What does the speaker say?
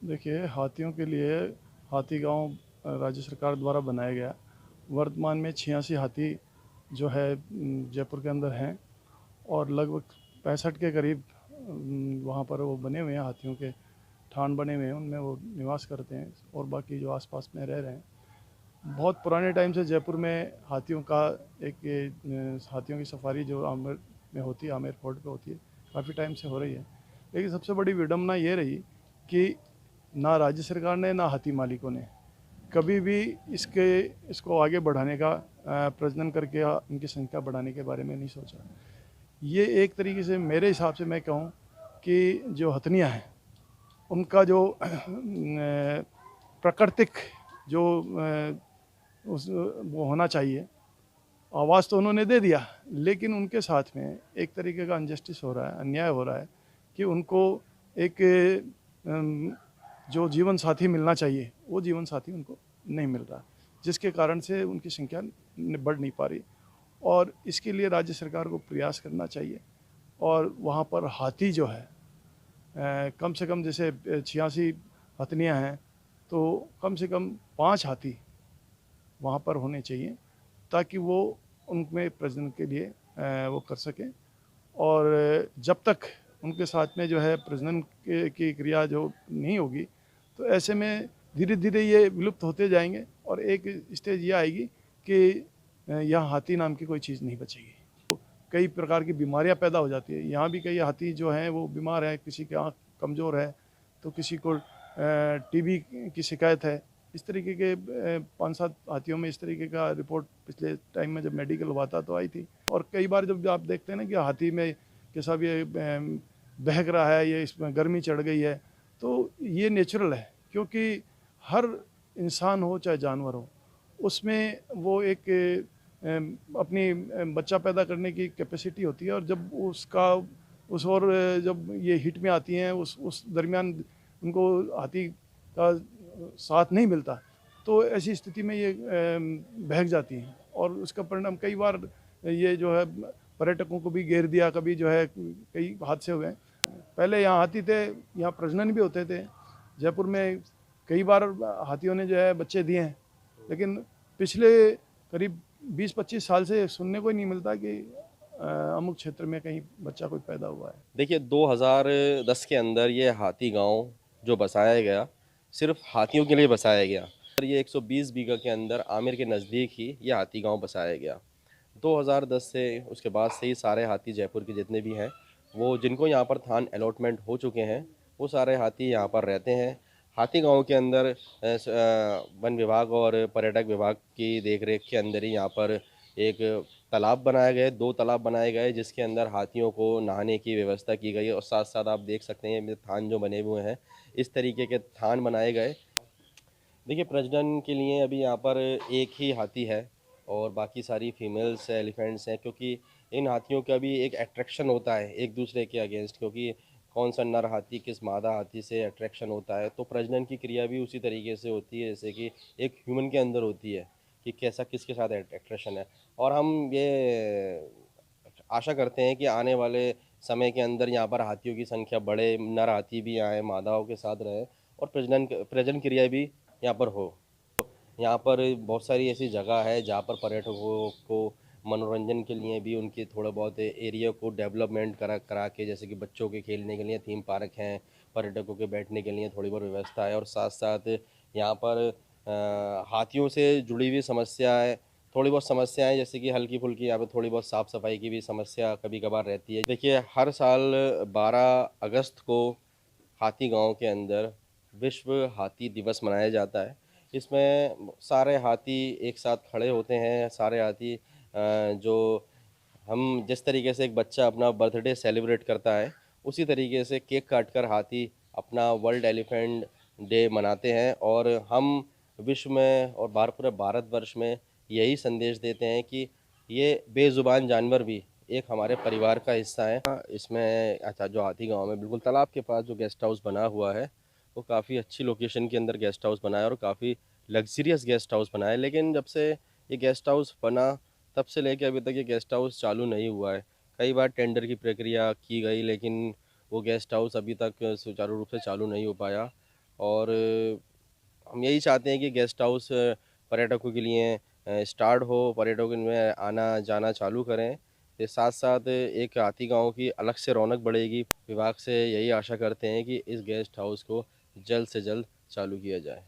देखिए, हाथियों के लिए हाथी गांव राज्य सरकार द्वारा बनाया गया। वर्तमान में 86 हाथी जो है जयपुर के अंदर हैं और लगभग 65 के करीब वहाँ पर वो बने हुए हैं, हाथियों के ठान बने हुए हैं, उनमें वो निवास करते हैं और बाकी जो आसपास में रह रहे हैं। बहुत पुराने टाइम से जयपुर में हाथियों का एक हाथियों की सफारी जो आमेर में होती है, आमेर फोर्ट पे होती है, काफ़ी टाइम से हो रही है। लेकिन सबसे बड़ी विडम्बना ये रही कि ना राज्य सरकार ने ना हाथी मालिकों ने कभी भी इसको आगे बढ़ाने का प्रजनन करके इनकी संख्या बढ़ाने के बारे में नहीं सोचा। ये एक तरीके से मेरे हिसाब से मैं कहूँ कि जो हथनियाँ हैं उनका जो प्राकृतिक जो उस वो होना चाहिए, आवाज़ तो उन्होंने दे दिया, लेकिन उनके साथ में एक तरीके का अनजस्टिस हो रहा है, अन्याय हो रहा है कि उनको एक जो जीवन साथी मिलना चाहिए वो जीवन साथी उनको नहीं मिल रहा, जिसके कारण से उनकी संख्या बढ़ नहीं पा रही। और इसके लिए राज्य सरकार को प्रयास करना चाहिए और वहाँ पर हाथी जो है कम से कम जैसे 86 हथनियाँ हैं, तो कम से कम 5 हाथी वहाँ पर होने चाहिए ताकि वो उनमें प्रजनन के लिए वो कर सकें। और जब तक उनके साथ में जो है प्रजनन की क्रिया जो नहीं होगी, तो ऐसे में धीरे धीरे ये विलुप्त होते जाएंगे और एक स्टेज ये आएगी कि यहाँ हाथी नाम की कोई चीज़ नहीं बचेगी। तो कई प्रकार की बीमारियाँ पैदा हो जाती है। यहाँ भी कई हाथी जो हैं वो बीमार है, किसी की आँख कमज़ोर है, तो किसी को टीबी की शिकायत है। इस तरीके के 5-7 हाथियों में इस तरीके का रिपोर्ट पिछले टाइम में जब मेडिकल हुआ था तो आई थी। और कई बार जब आप देखते हैं ना कि हाथी में कैसा भी बहक रहा है, ये इसमें गर्मी चढ़ गई है, तो ये नेचुरल है, क्योंकि हर इंसान हो चाहे जानवर हो, उसमें वो एक अपनी बच्चा पैदा करने की कैपेसिटी होती है। और जब उसका उस और जब ये हिट में आती हैं, उस दरमियान उनको हाथी का साथ नहीं मिलता, तो ऐसी स्थिति में ये बहक जाती हैं और उसका परिणाम कई बार ये जो है पर्यटकों को भी घेर दिया, कभी जो है कई हादसे हुए हैं। पहले यहाँ हाथी थे, यहाँ प्रजनन भी होते थे। जयपुर में कई बार हाथियों ने जो है बच्चे दिए हैं, लेकिन पिछले करीब 20-25 साल से सुनने को ही नहीं मिलता कि अमुक क्षेत्र में कहीं बच्चा कोई पैदा हुआ है। देखिए 2010 के अंदर ये हाथी गांव जो बसाया गया, सिर्फ हाथियों के लिए बसाया गया। और ये 120 बीघा के अंदर आमिर के नज़दीक ही ये हाथी गांव बसाया गया। 2010 से उसके बाद से ही सारे हाथी जयपुर के जितने भी हैं, वो जिनको यहाँ पर थान अलॉटमेंट हो चुके हैं, वो सारे हाथी यहाँ पर रहते हैं। हाथी गांव के अंदर वन विभाग और पर्यटक विभाग की देखरेख के अंदर ही यहाँ पर एक तालाब बनाया गया है, 2 तालाब बनाए गए जिसके अंदर हाथियों को नहाने की व्यवस्था की गई है। और साथ साथ आप देख सकते हैं ये थान जो बने हुए हैं, इस तरीके के थान बनाए गए। देखिए प्रजनन के लिए अभी यहाँ पर एक ही हाथी है और बाकी सारी फीमेल्स एलिफेंट्स हैं, क्योंकि इन हाथियों का भी एक अट्रैक्शन होता है एक दूसरे के अगेंस्ट, क्योंकि कौन सा नर हाथी किस मादा हाथी से अट्रैक्शन होता है। तो प्रजनन की क्रिया भी उसी तरीके से होती है जैसे कि एक ह्यूमन के अंदर होती है कि कैसा किसके साथ अट्रैक्शन है। और हम ये आशा करते हैं कि आने वाले समय के अंदर यहाँ पर हाथियों की संख्या बढ़े, नर हाथी भी आए, मादाओं के साथ रहे और प्रजनन क्रिया भी यहाँ पर हो। यहाँ पर बहुत सारी ऐसी जगह है जहाँ पर पर्यटकों को मनोरंजन के लिए भी उनके थोड़ा बहुत एरिया को डेवलपमेंट करा करा के, जैसे कि बच्चों के खेलने के लिए थीम पार्क हैं, पर्यटकों के बैठने के लिए थोड़ी बहुत व्यवस्था है। और साथ साथ यहाँ पर हाथियों से जुड़ी हुई समस्याएं, थोड़ी बहुत समस्याएं जैसे कि हल्की फुल्की यहाँ पे थोड़ी बहुत साफ़ सफाई की भी समस्या कभी कभार रहती है। देखिए हर साल 12 अगस्त को हाथी गांव के अंदर विश्व हाथी दिवस मनाया जाता है। इसमें सारे हाथी एक साथ खड़े होते हैं। सारे हाथी जो हम जिस तरीके से एक बच्चा अपना बर्थडे सेलिब्रेट करता है, उसी तरीके से केक काट कर हाथी अपना वर्ल्ड एलिफेंट डे मनाते हैं। और हम विश्व में और पूरे भारतवर्ष में यही संदेश देते हैं कि ये बेज़ुबान जानवर भी एक हमारे परिवार का हिस्सा है। इसमें अच्छा जो हाथी गांव में बिल्कुल तालाब के पास जो गेस्ट हाउस बना हुआ है, वो काफ़ी अच्छी लोकेशन के अंदर गेस्ट हाउस बना है और काफ़ी लग्जरियस गेस्ट हाउस बना है। लेकिन जब से ये गेस्ट हाउस बना तब से लेके अभी तक ये गेस्ट हाउस चालू नहीं हुआ है। कई बार टेंडर की प्रक्रिया की गई लेकिन वो गेस्ट हाउस अभी तक सुचारू रूप से चालू नहीं हो पाया। और हम यही चाहते हैं कि गेस्ट हाउस पर्यटकों के लिए स्टार्ट हो, पर्यटक इनमें आना जाना चालू करें। के साथ साथ एक हाथी गांव की अलग से रौनक बढ़ेगी। विभाग से यही आशा करते हैं कि इस गेस्ट हाउस को जल्द से जल्द चालू किया जाए।